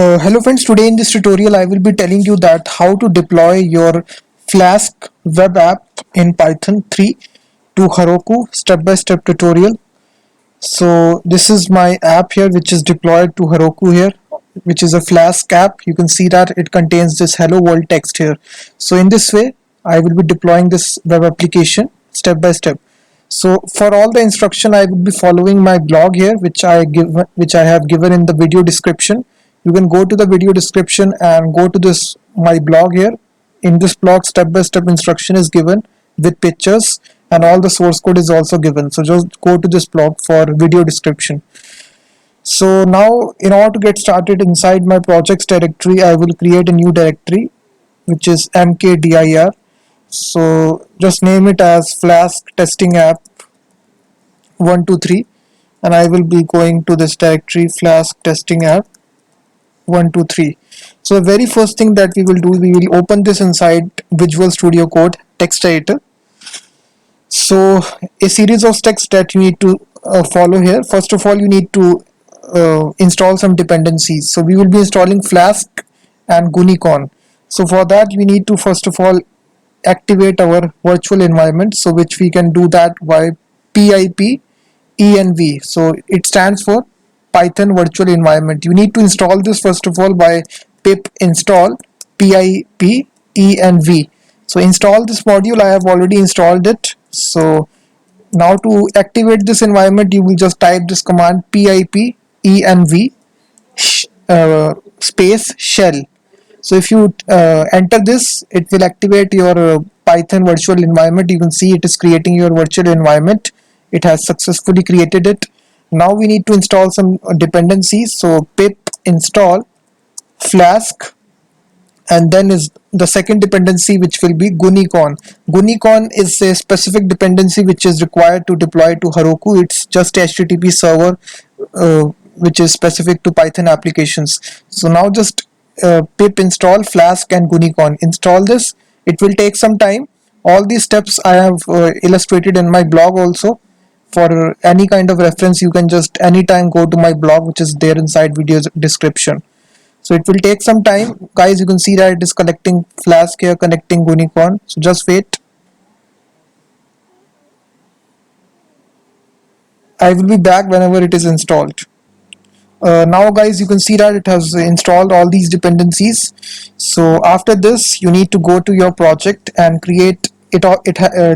Hello friends, today in this tutorial I will be telling you that how to deploy your Flask web app in Python 3 to Heroku step-by-step tutorial. So this is my app here which is deployed to Heroku here, which is a Flask app. You can see that it contains this hello world text here. So in this way I will be deploying this web application step by step. So for all the instruction I will be following my blog here which I have given in the video description. You can go to the video description and go to this my blog here. In this blog step by step instruction is given with pictures and all the source code is also given. So just go to this blog for video description. So now in order to get started inside my projects directory, I will create a new directory which is mkdir. So just name it as Flask testing app 123 and I will be going to this directory Flask testing app 123. So the very first thing that we will do, we will open this inside Visual Studio Code text editor. So a series of steps that you need to follow here. First of all, you need to install some dependencies. So we will be installing Flask and Gunicon. So for that we need to first of all activate our virtual environment, so which we can do that by pip env. So it stands for Python virtual environment. You need to install this first of all by pip install pip env. So install this module. I have already installed it. So now to activate this environment you will just type this command pip env space shell. So if you enter this, it will activate your Python virtual environment. You can see it is creating your virtual environment. It has successfully created it. Now we need to install some dependencies. So pip install Flask, and then is the second dependency which will be Gunicon. Gunicon is a specific dependency which is required to deploy to Heroku. It's just HTTP server which is specific to Python applications. So now just pip install Flask and Gunicon. Install this. It will take some time. All these steps I have illustrated in my blog also. For any kind of reference you can just anytime go to my blog which is there inside video description. So it will take some time, guys. You can see that it is connecting Flask here, connecting Gunicon. So just wait. I will be back whenever it is installed. Now guys, you can see that it has installed all these dependencies. So after this you need to go to your project and create it.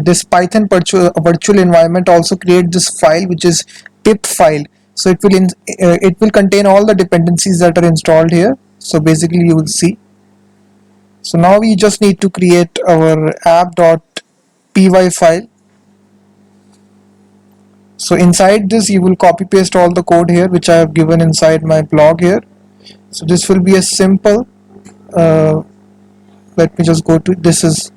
This Python virtual environment also create this file which is pip file. So it will contain all the dependencies that are installed here. So basically you will see. So now we just need to create our app.py file. So inside this you will copy paste all the code here which I have given inside my blog here. So this will be a simple let me just go to this is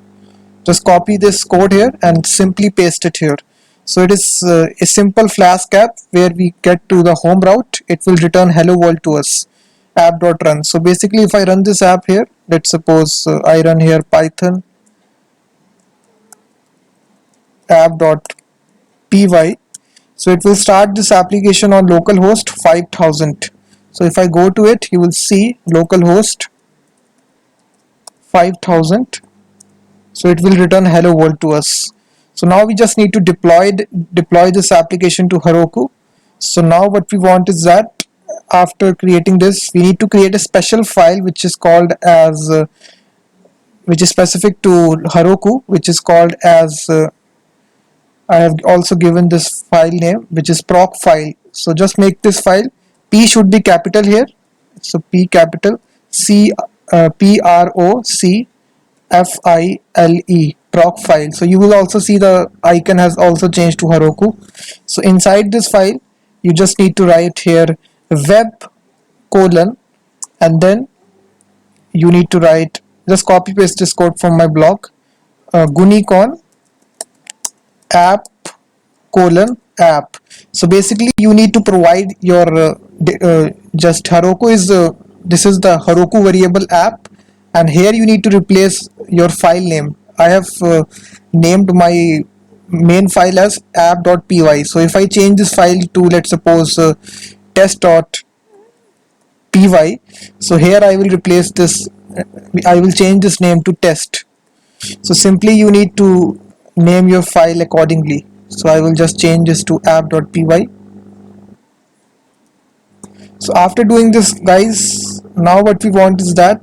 just copy this code here and simply paste it here. So it is a simple Flask app where we get to the home route, it will return hello world to us, app.run. So basically if I run this app here, let's suppose I run here Python app.py. So it will start this application on localhost 5000. So if I go to it, you will see localhost 5000. So it will return hello world to us. So now we just need to deploy this application to Heroku. So now what we want is that after creating this, we need to create a special file which is called as which is specific to Heroku, which is called as I have also given this file name which is proc file. So just make this file, P should be capital here. So P capital, C PROC FILE, proc file. So you will also see the icon has also changed to Heroku. So inside this file you just need to write here web colon, and then you need to write, just copy paste this code from my blog, Gunicon app colon app. So basically you need to provide your just Heroku is this is the Heroku variable app, and here you need to replace your file name. I have named my main file as app.py. So if I change this file to, let's suppose test.py, py. So here I will replace this, I will change this name to test. So simply you need to name your file accordingly. So I will just change this to app.py. So after doing this, guys, now what we want is that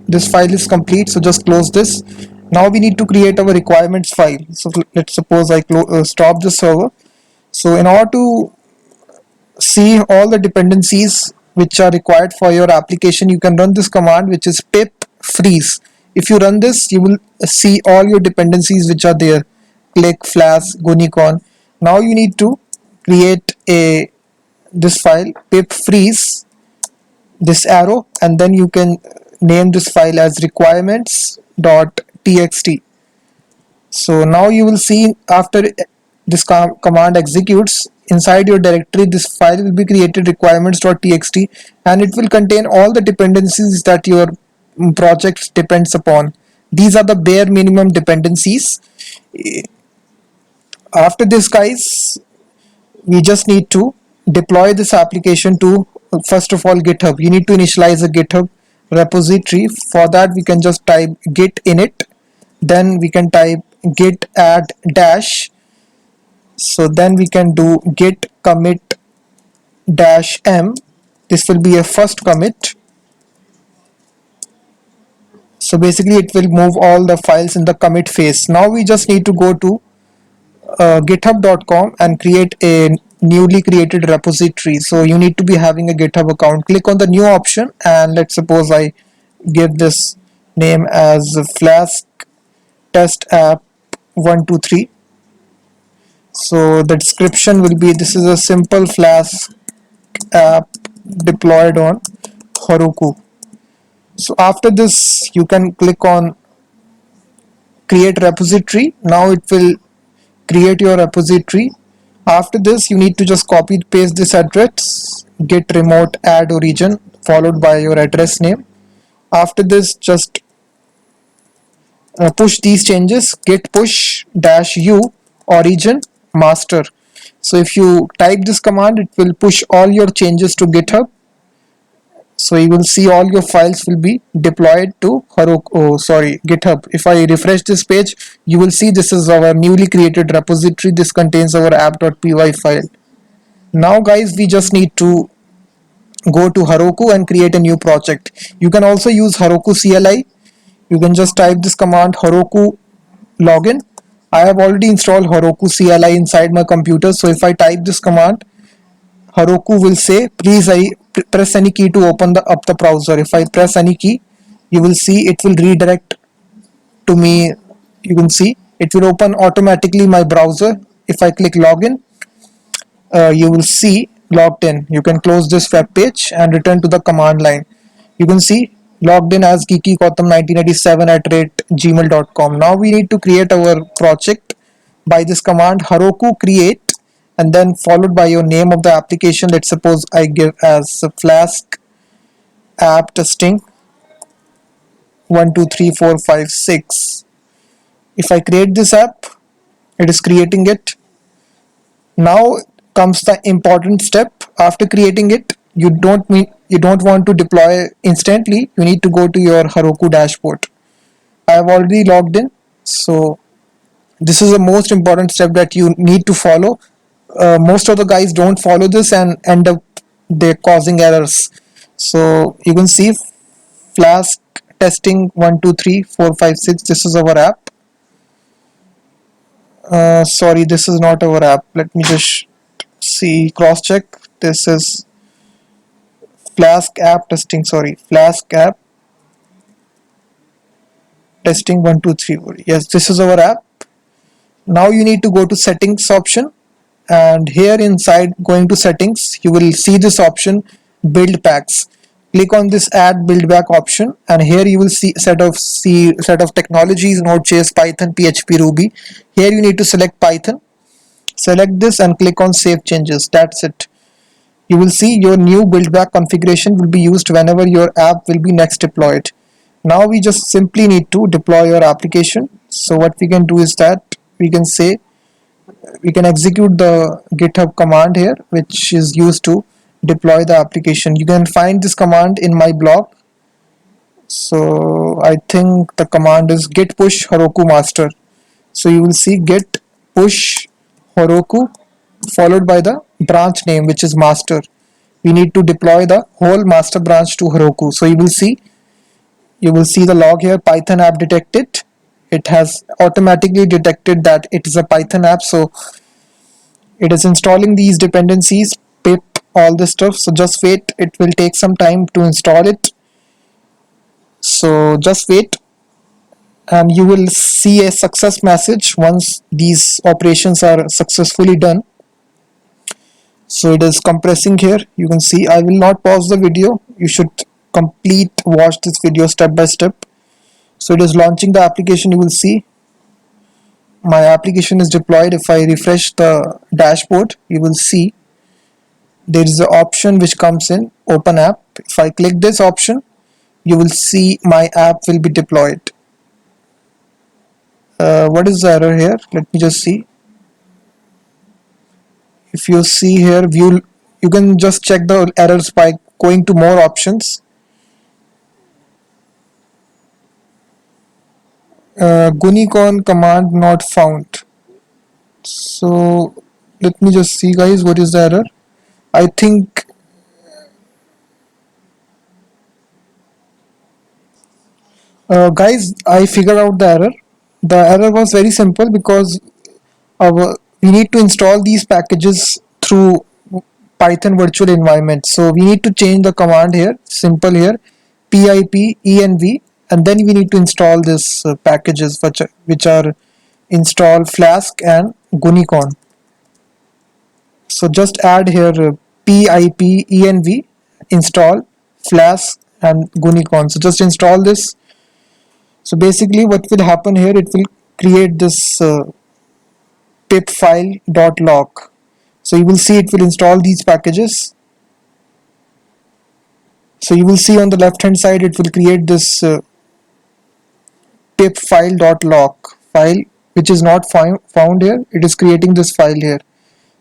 this file is complete, so just close this. Now we need to create our requirements file. So let's suppose I stop the server. So in order to see all the dependencies which are required for your application, you can run this command, which is pip freeze. If you run this, you will see all your dependencies which are there: click, flask, gunicon. Now you need to create a this file pip freeze, this arrow, and then you can name this file as requirements.txt. So now you will see, after this command executes, inside your directory this file will be created, requirements.txt, and it will contain all the dependencies that your project depends upon. These are the bare minimum dependencies. After this, guys, we just need to deploy this application to, first of all, GitHub. You need to initialize a GitHub repository. For that, we can just type git init, then we can type git add dash. So then we can do git commit dash m. This will be a first commit. So basically it will move all the files in the commit phase. Now we just need to go to github.com and create a newly created repository. So you need to be having a GitHub account. Click on the new option, and let's suppose I give this name as Flask test app 123. So the description will be, this is a simple Flask app deployed on Heroku. So after this, you can click on create repository. Now it will create your repository. After this, you need to just copy paste this address, git remote add origin, followed by your address name. After this, just push these changes, git push dash u origin master. So if you type this command, it will push all your changes to GitHub. So you will see all your files will be deployed to GitHub. If I refresh this page, you will see this is our newly created repository. This contains our app.py file. Now guys, we just need to go to Heroku and create a new project. You can also use Heroku CLI. You can just type this command Heroku login. I have already installed Heroku CLI inside my computer. So if I type this command, Heroku will say, please press any key to open up the browser. If I press any key, you will see it will redirect to me. You can see it will open automatically my browser. If I click login, you will see logged in. You can close this web page and return to the command line. You can see logged in as geekygautam1987@gmail.com. Now we need to create our project by this command Heroku create, and then followed by your name of the application. Let's suppose I give as Flask app testing 12345 6. If I create this app, it is creating it. Now comes the important step. After creating it, you don't want to deploy instantly. You need to go to your Heroku dashboard. I have already logged in, so this is the most important step that you need to follow. Most of the guys don't follow this and end up they causing errors. So you can see Flask testing 12345 6. This is our app. Sorry, this is not our app. Let me just see, cross check. This is Flask app testing. Sorry, Flask app testing 123. Yes, this is our app. Now you need to go to settings option, and here inside going to settings, you will see this option build packs. Click on this add build back option, and here you will see set of technologies: Node.js, Python, PHP, Ruby. Here you need to select Python. Select this and click on save changes. That's it. You will see your new build back configuration will be used whenever your app will be next deployed. Now we just simply need to deploy your application. So what we can do is that we can say, we can execute the GitHub command here, which is used to deploy the application. You can find this command in my blog. So I think the command is git push Heroku master. So you will see git push Heroku followed by the branch name, which is master. We need to deploy the whole master branch to Heroku. So you will see the log here, Python app detected. It has automatically detected that it is a Python app, so it is installing these dependencies, pip, all this stuff. So just wait, it will take some time to install it. So just wait, and you will see a success message once these operations are successfully done. So it is compressing here. You can see, I will not pause the video. You should watch this video step by step. So it is launching the application. You will see my application is deployed. If I refresh the dashboard, you will see there is an option which comes in open app. If I click this option, you will see my app will be deployed. What is the error here? Let me just see. If you see here, view, you can just check the errors by going to more options. Gunicon command not found. So let me just see, guys, what is the error. I think guys, I figured out the error. The error was very simple because we need to install these packages through Python virtual environment. So we need to change the command here, simple here, pip env, and then we need to install this packages which are install Flask and Gunicon. So just add here pip env, install Flask and Gunicon. So just install this. So basically what will happen here, it will create this pip file dot log. So you will see it will install these packages. So you will see on the left hand side it will create this pip file dot log file, which is not found here. It is creating this file here.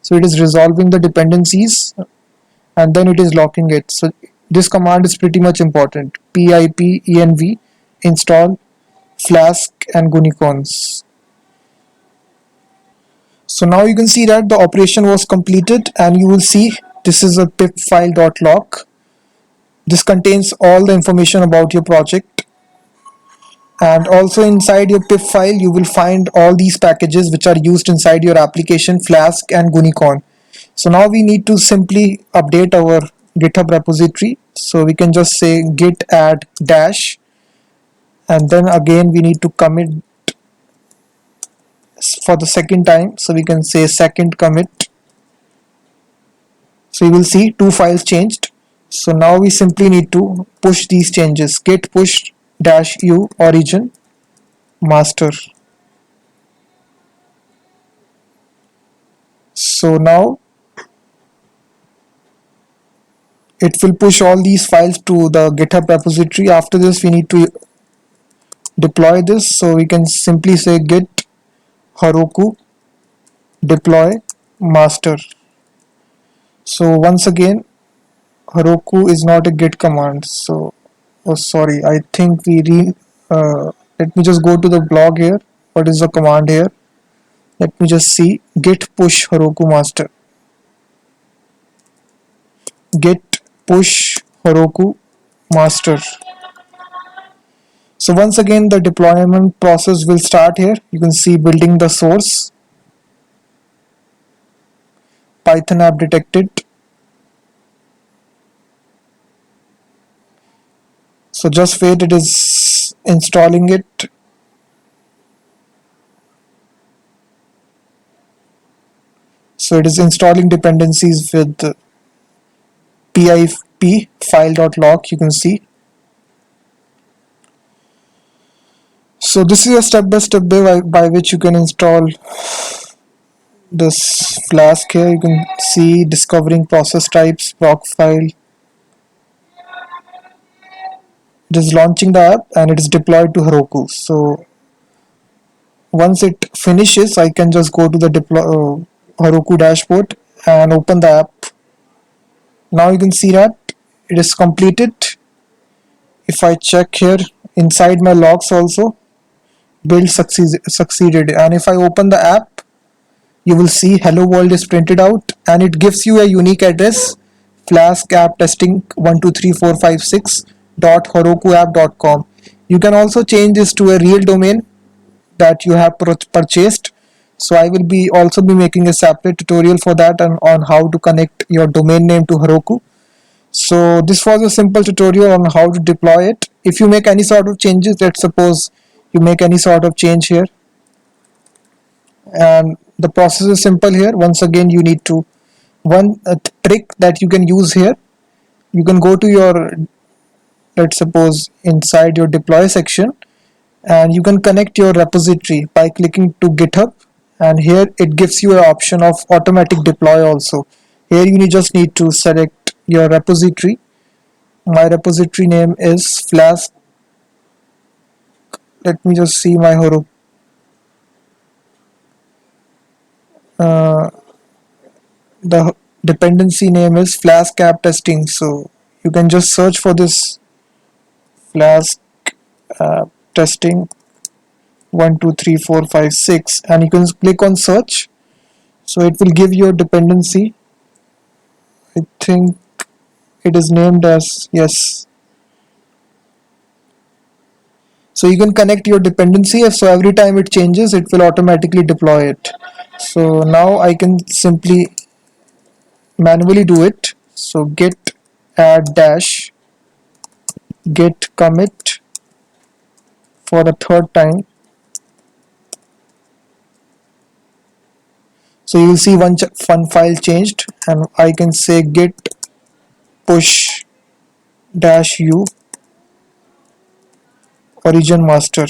So it is resolving the dependencies and then it is locking it. So this command is pretty much important. Pip env install Flask and Gunicons. So now you can see that the operation was completed, and you will see this is a pip file dot log. This contains all the information about your project, and also inside your pip file you will find all these packages which are used inside your application, Flask and Gunicon. So now we need to simply update our GitHub repository. So we can just say git add dash, and then again we need to commit for the second time. So we can say second commit. So you will see two files changed. So now we simply need to push these changes. Git push dash u origin master. So now it will push all these files to the GitHub repository. After this we need to deploy this. So we can simply say git Heroku deploy master. So once again, Heroku is not a git command. So oh sorry, I think let me just go to the blog here. What is the command here? Let me just see. Git push Heroku master. Git push Heroku master. So once again the deployment process will start here. You can see building the source, Python app detected. So just wait, it is installing it. So it is installing dependencies with pip file.log, you can see. So this is a step-by-step way by which you can install this Flask here. You can see discovering process types, proc file. It is launching the app and it is deployed to Heroku. So once it finishes, I can just go to the Heroku dashboard and open the app. Now you can see that it is completed. If I check here inside my logs also, build succeeded, and if I open the app, you will see hello world is printed out, and it gives you a unique address, flask app testing 123456.herokuapp.com. You can also change this to a real domain that you have purchased. So I will be also be making a separate tutorial for that and on how to connect your domain name to Heroku. So this was a simple tutorial on how to deploy it. If you make any sort of changes, let's suppose you make any sort of change here, and the process is simple here. Once again, you need to one trick that you can use here. You can go to your, let's suppose, inside your deploy section, and you can connect your repository by clicking to GitHub, and here it gives you an option of automatic deploy also. Here you just need to select your repository. My repository name is Flask. Let me just see my Heroku. The dependency name is Flask app testing, so you can just search for this Flask app testing 123456, and you can click on search. So it will give you a dependency. I think it is named as, yes. So you can connect your dependency, so every time it changes it will automatically deploy it. So now I can simply manually do it. So git add dash git commit for the third time. So you will see one file changed, and I can say git push dash u origin master.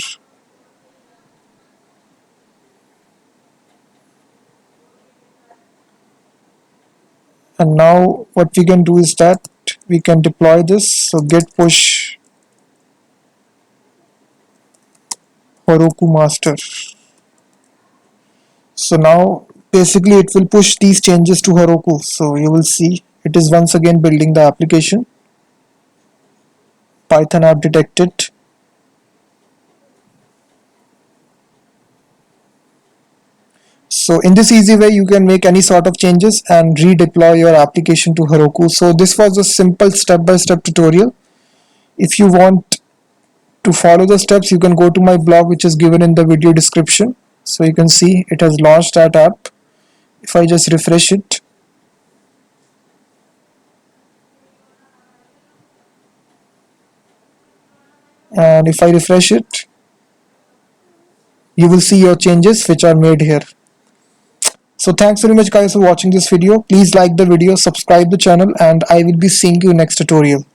And now what we can do is that we can deploy this. So git push Heroku master. So now basically it will push these changes to Heroku. So you will see it is once again building the application. Python app detected. So in this easy way you can make any sort of changes and redeploy your application to Heroku. So this was a simple step-by-step tutorial. If you want to follow the steps, you can go to my blog, which is given in the video description. So you can see it has launched that app. If I just refresh it, and if I refresh it, you will see your changes which are made here. So thanks very much guys for watching this video. Please like the video, subscribe the channel, and I will be seeing you next tutorial.